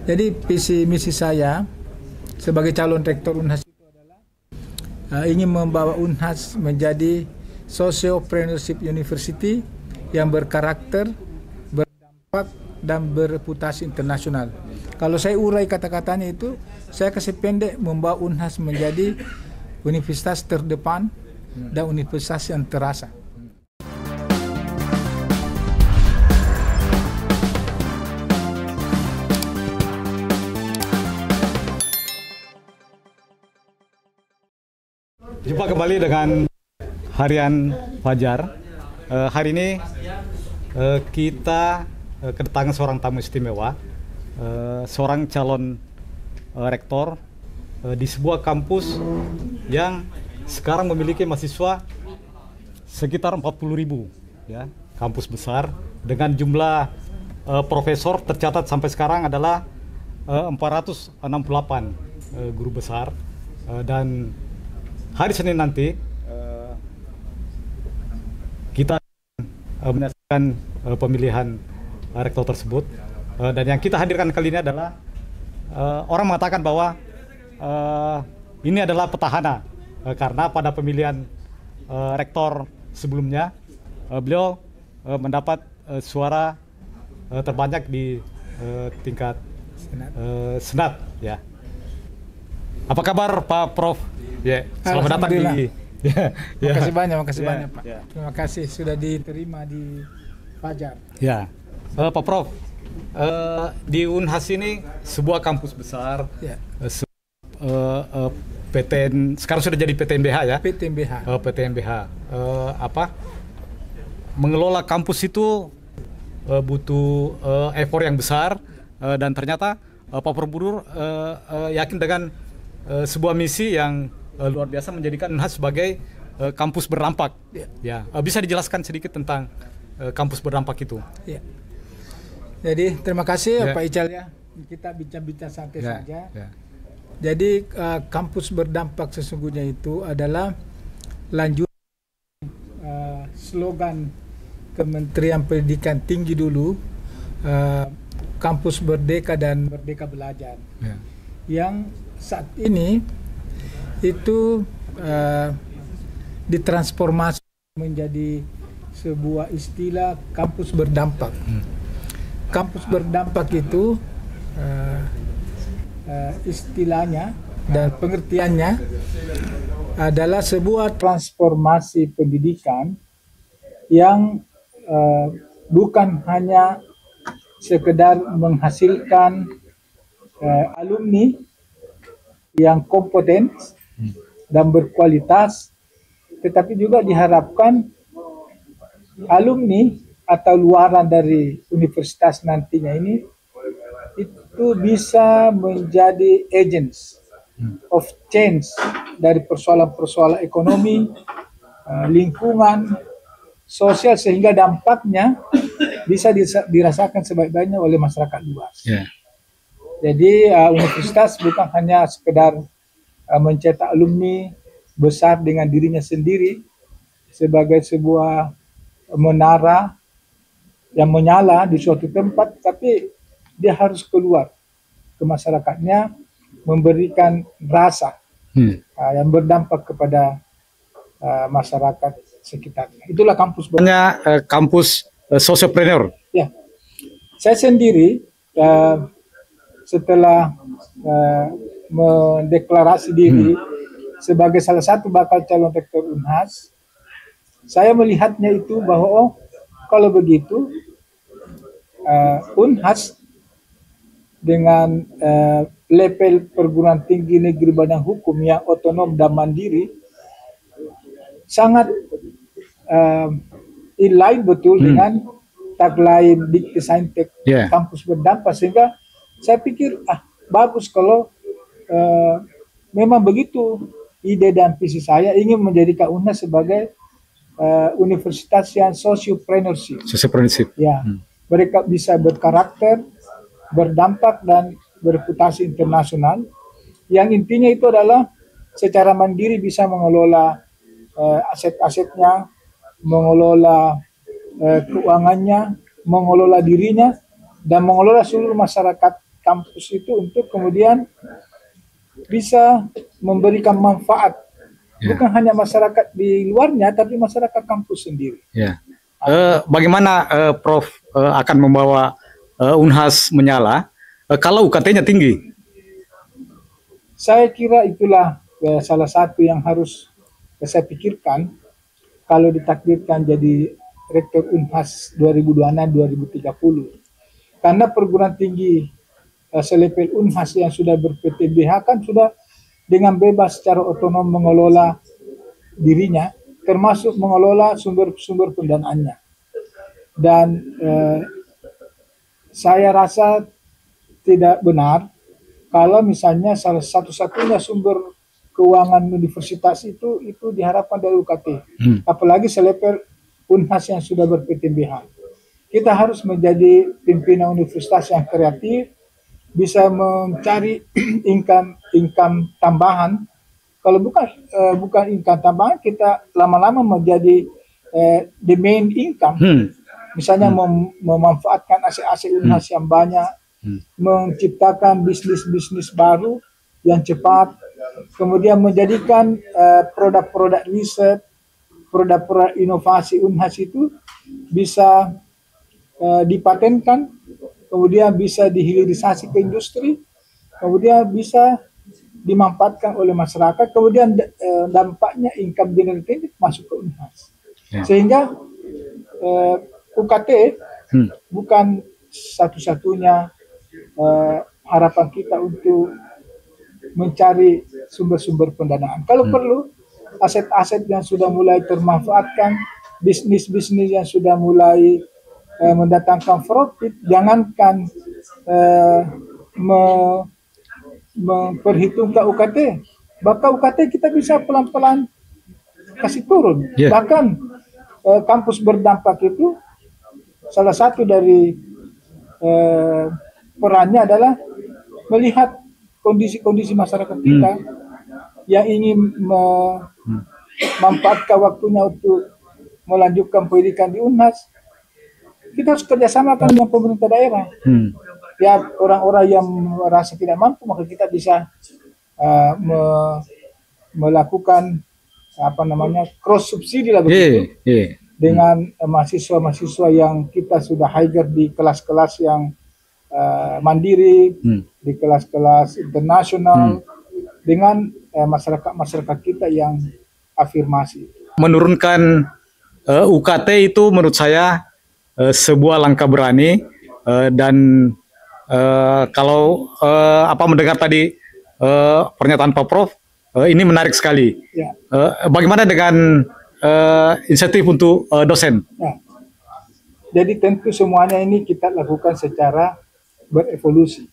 Jadi visi misi saya sebagai calon rektor Unhas itu adalah ingin membawa Unhas menjadi Sociopreneurship University yang berkarakter, berdampak, dan bereputasi internasional. Kalau saya urai kata-katanya itu, saya kasih pendek membawa Unhas menjadi universitas terdepan dan universitas yang terasa. Jumpa kembali dengan Harian Fajar. Hari ini kita kedatangan seorang tamu istimewa, seorang calon rektor di sebuah kampus yang sekarang memiliki mahasiswa sekitar 40.000, ya, kampus besar dengan jumlah profesor tercatat sampai sekarang adalah 468 guru besar, dan hari Senin nanti kita menyaksikan pemilihan rektor tersebut, dan yang kita hadirkan kali ini adalah orang mengatakan bahwa ini adalah petahana karena pada pemilihan rektor sebelumnya beliau mendapat suara terbanyak di tingkat senat, ya. Apa kabar Pak Prof? Ya, selamat datang di. Makasih banyak Pak. Terima kasih sudah diterima di Fajar. Ya, Pak Prof, di Unhas ini sebuah kampus besar, ya. PTN sekarang sudah jadi PTNBH, ya. PTNBH. Mengelola kampus itu butuh effort yang besar, dan ternyata Pak Prof yakin dengan sebuah misi yang luar biasa menjadikan Unhas sebagai kampus berdampak. Ya, bisa dijelaskan sedikit tentang kampus berdampak itu? Ya. Jadi terima kasih Pak Ical, ya. Kita bincang-bincang santai saja. Ya. Jadi kampus berdampak sesungguhnya itu adalah lanjut slogan Kementerian Pendidikan Tinggi dulu, kampus Merdeka dan Merdeka Belajar. Ya. Yang saat ini itu ditransformasi menjadi sebuah istilah kampus berdampak. Kampus berdampak itu istilahnya dan pengertiannya adalah sebuah transformasi pendidikan yang bukan hanya sekedar menghasilkan alumni yang kompeten dan berkualitas, tetapi juga diharapkan alumni atau luaran dari universitas nantinya ini itu bisa menjadi agents of change dari persoalan-persoalan ekonomi, lingkungan, sosial, sehingga dampaknya bisa dirasakan sebaik-baiknya oleh masyarakat luas. Yeah. Jadi universitas bukan hanya sekedar mencetak alumni besar dengan dirinya sendiri sebagai sebuah menara yang menyala di suatu tempat, tapi dia harus keluar ke masyarakatnya, memberikan rasa yang berdampak kepada masyarakat sekitarnya. Itulah kampus. Kampus Sociopreneur. Ya, saya sendiri setelah mendeklarasi diri sebagai salah satu bakal calon rektor Unhas, saya melihatnya itu bahwa kalau begitu Unhas dengan level perguruan tinggi negeri badan hukum yang otonom dan mandiri sangat inline betul dengan tagline Dikti-Saintek, kampus berdampak, sehingga saya pikir bagus kalau memang begitu ide dan visi saya, ingin menjadikan Unhas sebagai universitas yang sociopreneurship. Ya, mereka bisa berkarakter, berdampak, dan bereputasi internasional. Yang intinya itu adalah secara mandiri bisa mengelola aset-asetnya, mengelola keuangannya, mengelola dirinya, dan mengelola seluruh masyarakat kampus itu untuk kemudian bisa memberikan manfaat bukan hanya masyarakat di luarnya, tapi masyarakat kampus sendiri. Ya. Bagaimana Prof akan membawa Unhas menyala kalau UKT-nya tinggi? Saya kira itulah salah satu yang harus saya pikirkan kalau ditakdirkan jadi Rektor Unhas 2026-2030. Karena perguruan tinggi selevel Unhas yang sudah ber-PTNBH kan sudah dengan bebas secara otonom mengelola dirinya, termasuk mengelola sumber-sumber pendanaannya. Dan saya rasa tidak benar kalau misalnya salah satu-satunya sumber keuangan universitas itu diharapkan dari UKT. Apalagi selevel Unhas yang sudah ber-PTNBH. Kita harus menjadi pimpinan universitas yang kreatif, bisa mencari income tambahan. Kalau bukan income tambahan, kita lama-lama menjadi the main income. Misalnya memanfaatkan aset-aset Unhas yang banyak, menciptakan bisnis-bisnis baru yang cepat, kemudian menjadikan produk-produk riset, produk-produk inovasi Unhas itu bisa dipatenkan, kemudian bisa dihilirisasi ke industri, kemudian bisa dimanfaatkan oleh masyarakat, kemudian dampaknya income generated masuk ke Unhas. Sehingga UKT bukan satu-satunya harapan kita untuk mencari sumber-sumber pendanaan. Kalau perlu, aset-aset yang sudah mulai termanfaatkan, bisnis-bisnis yang sudah mulai mendatangkan profit, jangankan memperhitungkan UKT, bahkan UKT kita bisa pelan-pelan kasih turun. Bahkan kampus berdampak itu salah satu dari perannya adalah melihat kondisi-kondisi masyarakat kita yang ingin memanfaatkan waktunya untuk melanjutkan pendidikan di Unhas. Kita harus kerjasama dengan pemerintah daerah. Ya, orang-orang yang merasa tidak mampu, maka kita bisa melakukan cross subsidi lah begitu, dengan mahasiswa-mahasiswa yang kita sudah hire di kelas-kelas yang mandiri, di kelas-kelas internasional, dengan masyarakat-masyarakat kita yang afirmasi. Menurunkan UKT itu menurut saya sebuah langkah berani, dan kalau mendengar tadi pernyataan Pak Prof, ini menarik sekali. Ya. Bagaimana dengan insentif untuk dosen? Ya. Jadi tentu semuanya ini kita lakukan secara berevolusi,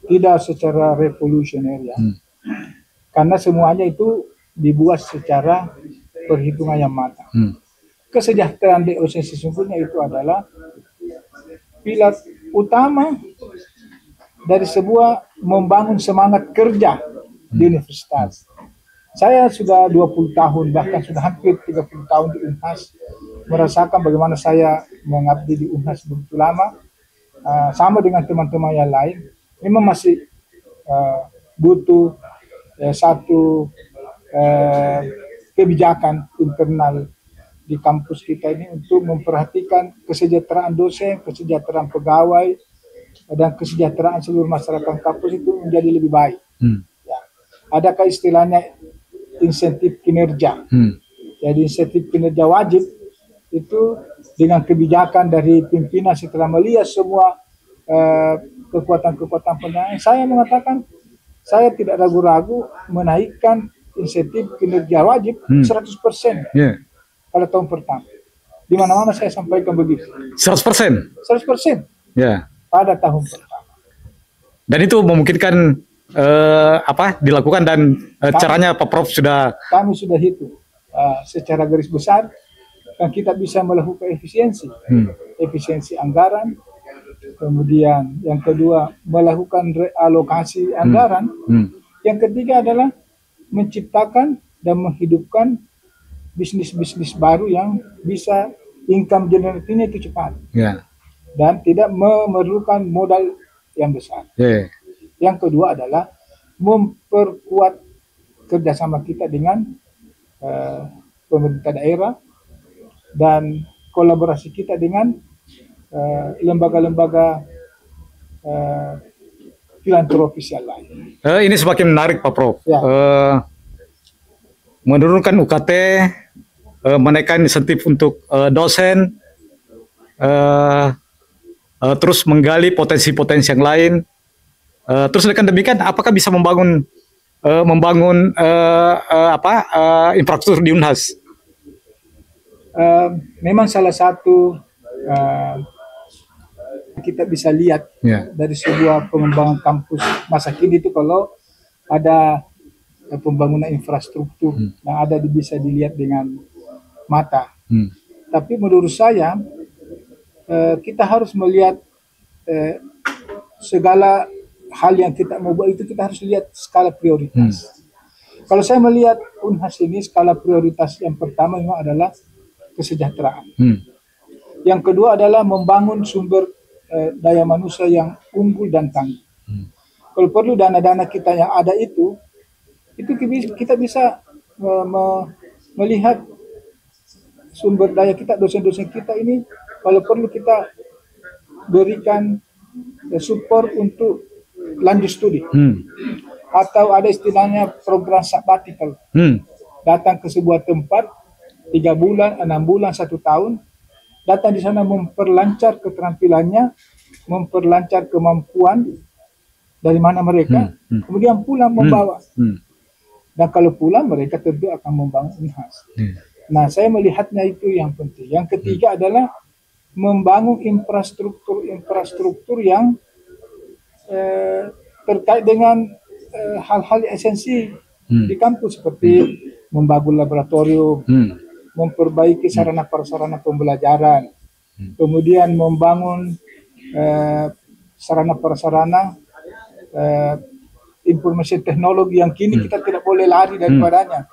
tidak secara revolusioner ya. Karena semuanya itu dibuat secara perhitungan yang matang. Kesejahteraan dosen sesungguhnya itu adalah pilar utama dari sebuah membangun semangat kerja di universitas. Saya sudah 20 tahun, bahkan sudah hampir 30 tahun di Unhas, merasakan bagaimana saya mengabdi di Unhas begitu lama, sama dengan teman-teman yang lain. Memang masih butuh satu kebijakan internal di kampus kita ini untuk memperhatikan kesejahteraan dosen, kesejahteraan pegawai, dan kesejahteraan seluruh masyarakat kampus itu menjadi lebih baik. Ya. Adakah istilahnya insentif kinerja? Jadi insentif kinerja wajib itu dengan kebijakan dari pimpinan setelah melihat semua kekuatan-kekuatan pendanaan, saya mengatakan saya tidak ragu-ragu menaikkan insentif kinerja wajib 100%. Pada tahun pertama. Di mana-mana saya sampaikan begitu. 100%? 100%. Ya. Pada tahun pertama. Dan itu memungkinkan dilakukan, dan caranya Pak Prof sudah... Kami sudah hitung secara garis besar, dan kita bisa melakukan efisiensi. Efisiensi anggaran, kemudian yang kedua melakukan realokasi anggaran, yang ketiga adalah menciptakan dan menghidupkan bisnis-bisnis baru yang bisa income generatingnya itu cepat, dan tidak memerlukan modal yang besar. Yeah. Yang kedua adalah memperkuat kerjasama kita dengan pemerintah daerah dan kolaborasi kita dengan lembaga-lembaga filantropis yang lain. Ini semakin menarik Pak Prof. Ya. Menurunkan UKT, menaikkan insentif untuk dosen, terus menggali potensi-potensi yang lain. Terus dengan demikian, apakah bisa membangun infrastruktur di Unhas? Memang salah satu kita bisa lihat dari sebuah pengembangan kampus masa kini itu kalau ada pembangunan infrastruktur yang ada bisa dilihat dengan mata. Tapi menurut saya kita harus melihat segala hal yang kita mau buat itu kita harus lihat skala prioritas. Kalau saya melihat Unhas ini skala prioritas yang pertama memang adalah kesejahteraan. Yang kedua adalah membangun sumber daya manusia yang unggul dan tangguh. Kalau perlu dana-dana kita yang ada itu kita bisa melihat sumber daya kita, dosen-dosen kita ini kalau perlu kita berikan support untuk lanjut studi. Atau ada istilahnya program sabbatical. Datang ke sebuah tempat 3 bulan, 6 bulan, 1 tahun, datang di sana memperlancar keterampilannya, memperlancar kemampuan dari mana mereka, kemudian pulang membawa. Dan kalau pulang mereka tentu akan membangun Unhas. Nah, saya melihatnya itu yang penting. Yang ketiga adalah membangun infrastruktur yang terkait dengan hal-hal esensi di kampus seperti membangun laboratorium, memperbaiki sarana prasarana pembelajaran, kemudian membangun sarana prasarana informasi teknologi yang kini kita tidak boleh lari daripadanya,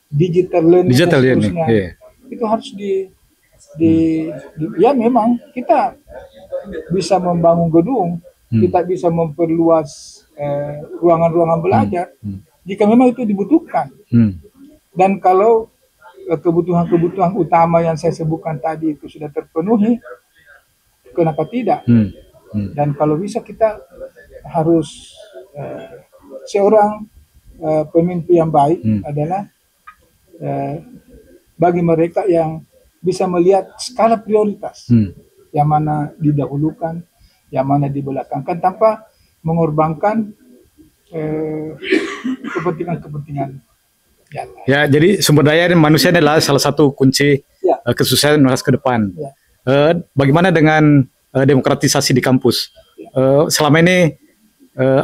digital learning dan seterusnya. Itu harus ya memang kita bisa membangun gedung, kita bisa memperluas ruangan-ruangan belajar jika memang itu dibutuhkan. Dan kalau kebutuhan-kebutuhan utama yang saya sebutkan tadi itu sudah terpenuhi, kenapa tidak? Dan kalau bisa kita harus seorang pemimpin yang baik adalah bagi mereka yang bisa melihat skala prioritas, yang mana didahulukan, yang mana dibelakangkan tanpa mengorbankan kepentingan-kepentingan. Ya, jadi sumber daya manusia adalah salah satu kunci kesuksesan Unhas ke depan. Bagaimana dengan demokratisasi di kampus? Selama ini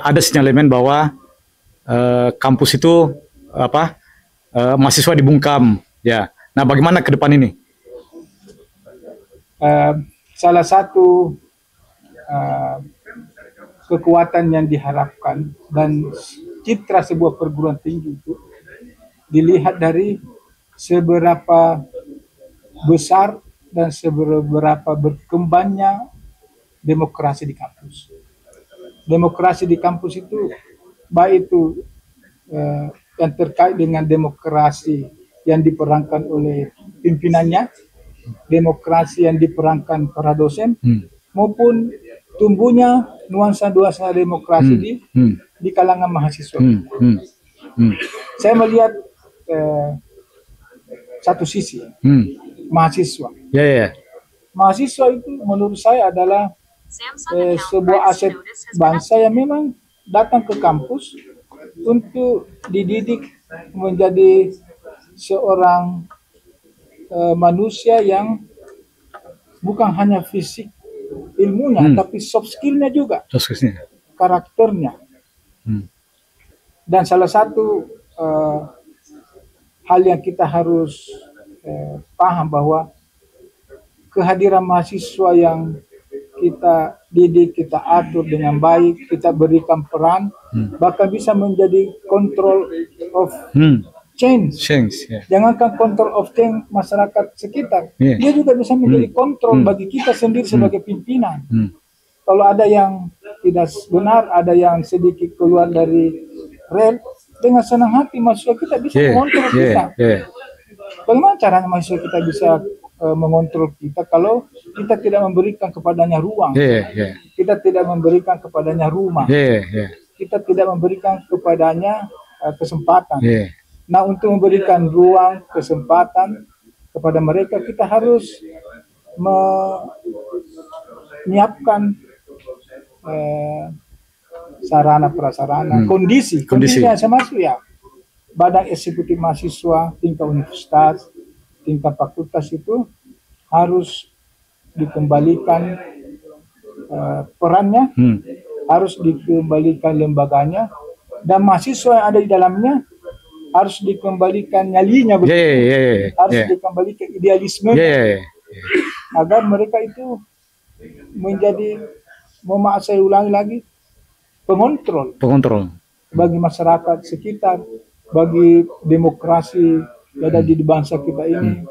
ada sinyalemen bahwa kampus itu mahasiswa dibungkam, ya. Nah, bagaimana ke depan ini? Salah satu kekuatan yang diharapkan dan citra sebuah perguruan tinggi itu dilihat dari seberapa besar dan seberapa berkembangnya demokrasi di kampus. Demokrasi di kampus itu baik itu yang terkait dengan demokrasi yang diperankan oleh pimpinannya, demokrasi yang diperankan para dosen, maupun tumbuhnya nuansa-nuansa demokrasi di kalangan mahasiswa. Saya melihat satu sisi mahasiswa. Mahasiswa itu menurut saya adalah sebuah aset bangsa yang memang datang ke kampus untuk dididik menjadi seorang manusia yang bukan hanya fisik ilmunya, tapi soft skillnya juga, karakternya. Dan salah satu hal yang kita harus paham bahwa kehadiran mahasiswa yang kita didik, kita atur dengan baik, kita berikan peran, bahkan bisa menjadi control of change. Jangankan control of change masyarakat sekitar, dia juga bisa menjadi kontrol bagi kita sendiri sebagai pimpinan. kalau ada yang tidak benar, ada yang sedikit keluar dari rel, dengan senang hati mahasiswa kita bisa mengontrol kita. Bagaimana caranya mahasiswa kita bisa mengontrol kita kalau kita tidak memberikan kepadanya ruang, kita tidak memberikan kepadanya rumah, kita tidak memberikan kepadanya kesempatan. Nah, untuk memberikan ruang, kesempatan kepada mereka, kita harus menyiapkan sarana prasarana, kondisi yang termasuk ya badan eksekutif mahasiswa tingkat universitas, tingkat fakultas itu harus dikembalikan perannya, harus dikembalikan lembaganya, dan mahasiswa yang ada di dalamnya harus dikembalikan nyalinya, harus dikembalikan idealisme, agar mereka itu menjadi, maaf saya ulangi lagi, pengontrol bagi masyarakat sekitar, bagi demokrasi yang ada di bangsa kita ini.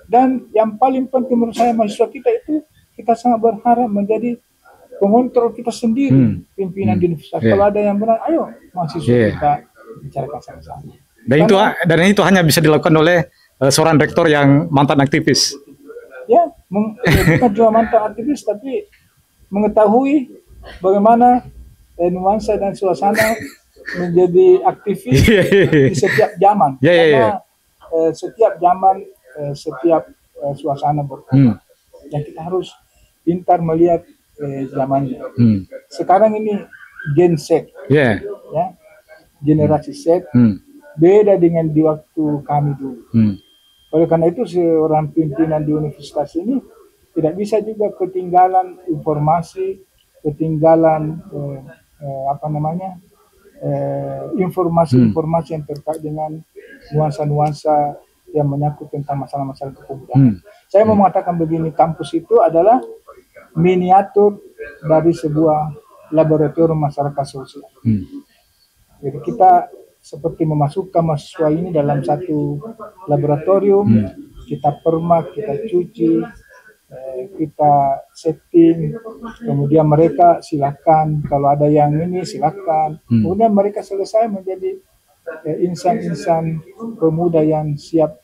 Dan yang paling penting menurut saya, mahasiswa kita itu, kita sangat berharap menjadi pengontrol kita sendiri, pimpinan di universitas. Kalau ada yang benar, ayo mahasiswa kita bicarakan sama-sama. Dan itu hanya bisa dilakukan oleh seorang rektor yang mantan aktivis. Ya, bukan cuma mantan aktivis, tapi mengetahui bagaimana nuansa dan suasana menjadi aktivis di setiap zaman. Karena setiap zaman, setiap suasana berbeda. Dan kita harus pintar melihat zamannya. Sekarang ini Gen Z, ya, generasi Z, beda dengan di waktu kami dulu. Oleh karena itu, seorang pimpinan di universitas ini tidak bisa juga ketinggalan informasi, ketinggalan informasi-informasi yang terkait dengan nuansa-nuansa yang menyangkut tentang masalah-masalah kepemudaan. Saya mau mengatakan begini, kampus itu adalah miniatur dari sebuah laboratorium masyarakat sosial. Jadi kita seperti memasukkan mahasiswa ini dalam satu laboratorium, kita permak, kita cuci, kita setting, kemudian mereka silakan, kalau ada yang ini silakan, kemudian mereka selesai menjadi insan-insan pemuda yang siap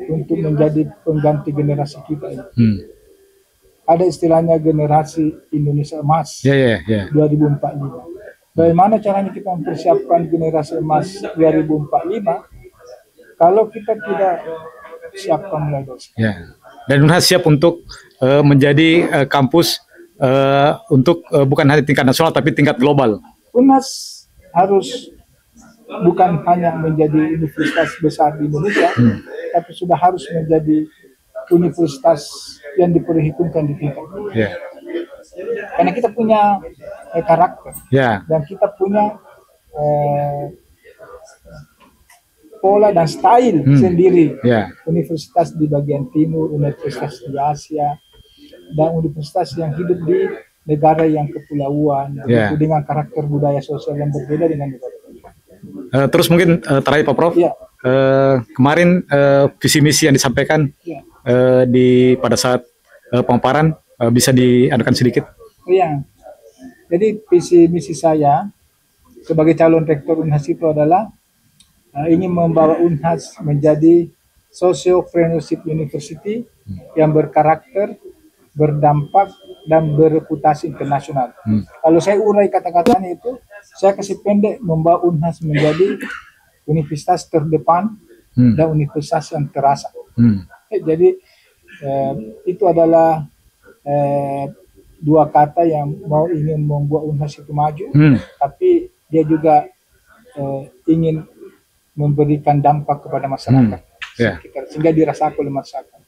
untuk menjadi pengganti generasi kita ini. Ada istilahnya generasi Indonesia Emas 2045. Bagaimana caranya kita mempersiapkan generasi emas 2045 kalau kita tidak siapkan mulai dari sekarang? Dan UNHAS siap untuk menjadi kampus untuk bukan hanya tingkat nasional tapi tingkat global. UNHAS harus bukan hanya menjadi universitas besar di Indonesia, tapi sudah harus menjadi universitas yang diperhitungkan di tingkat dunia. Karena kita punya karakter, dan kita punya pola dan style sendiri. Universitas di bagian timur, universitas di Asia, dan universitas yang hidup di negara yang kepulauan, dengan karakter budaya sosial yang berbeda dengan negara. Terus mungkin terakhir Pak Prof, kemarin visi misi yang disampaikan pada saat pemaparan bisa diadakan sedikit? Iya. Jadi visi misi saya sebagai calon rektor UNHAS itu adalah ingin membawa UNHAS menjadi socio-preneurship university yang berkarakter, berdampak, dan bereputasi internasional. Kalau saya urai kata-katanya itu, saya kasih pendek, membawa UNHAS menjadi universitas terdepan dan universitas yang terasa. Jadi itu adalah dua kata yang ingin membuat UNHAS itu maju, tapi dia juga ingin memberikan dampak kepada masyarakat sekitar, sehingga dirasakan oleh masyarakat.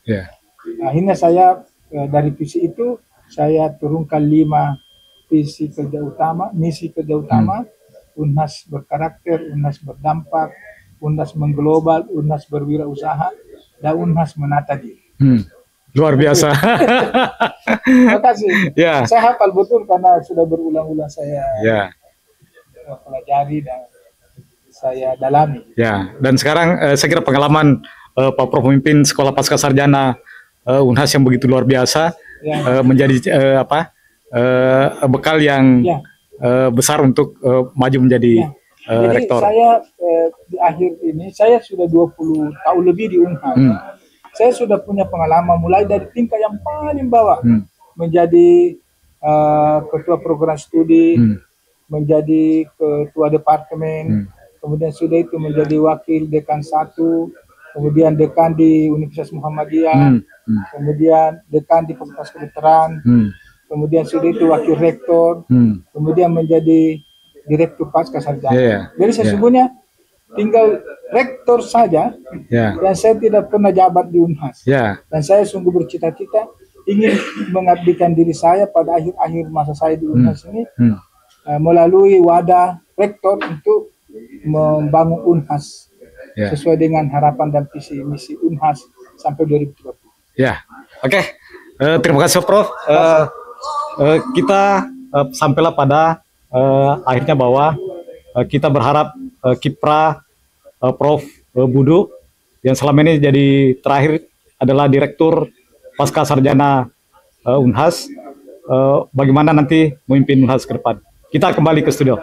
Akhirnya saya dari visi itu saya turunkan 5 misi kerja utama. UNHAS berkarakter, UNHAS berdampak, UNHAS mengglobal, UNHAS berwirausaha, dan UNHAS menata diri. Luar biasa. Terima kasih. Saya hafal betul karena sudah berulang-ulang saya pelajari dan saya dalami. Dan sekarang saya kira pengalaman Pak Prof memimpin Sekolah Pasca Sarjana UNHAS yang begitu luar biasa, menjadi bekal yang Ya. besar untuk maju menjadi Jadi rektor. saya di akhir ini saya sudah 20 tahun lebih di Unhas. Saya sudah punya pengalaman mulai dari tingkat yang paling bawah menjadi ketua program studi, menjadi ketua departemen, kemudian sudah itu menjadi wakil dekan 1, kemudian dekan di Universitas Muhammadiyah, kemudian dekan di Fakultas Kedokteran, kemudian sudah itu wakil rektor, kemudian menjadi direktur pasca sarjana. Jadi sesungguhnya tinggal rektor saja, dan saya tidak pernah jabat di Unhas. Dan saya sungguh bercita-cita ingin mengabdikan diri saya pada akhir-akhir masa saya di Unhas ini melalui wadah rektor untuk membangun Unhas sesuai dengan harapan dan visi misi Unhas sampai 2030. Oke. Terima kasih Prof. Kita sampailah pada akhirnya bahwa kita berharap kiprah Prof. Budu yang selama ini jadi terakhir adalah Direktur Pasca Sarjana Unhas, bagaimana nanti memimpin Unhas ke depan. Kita kembali ke studio.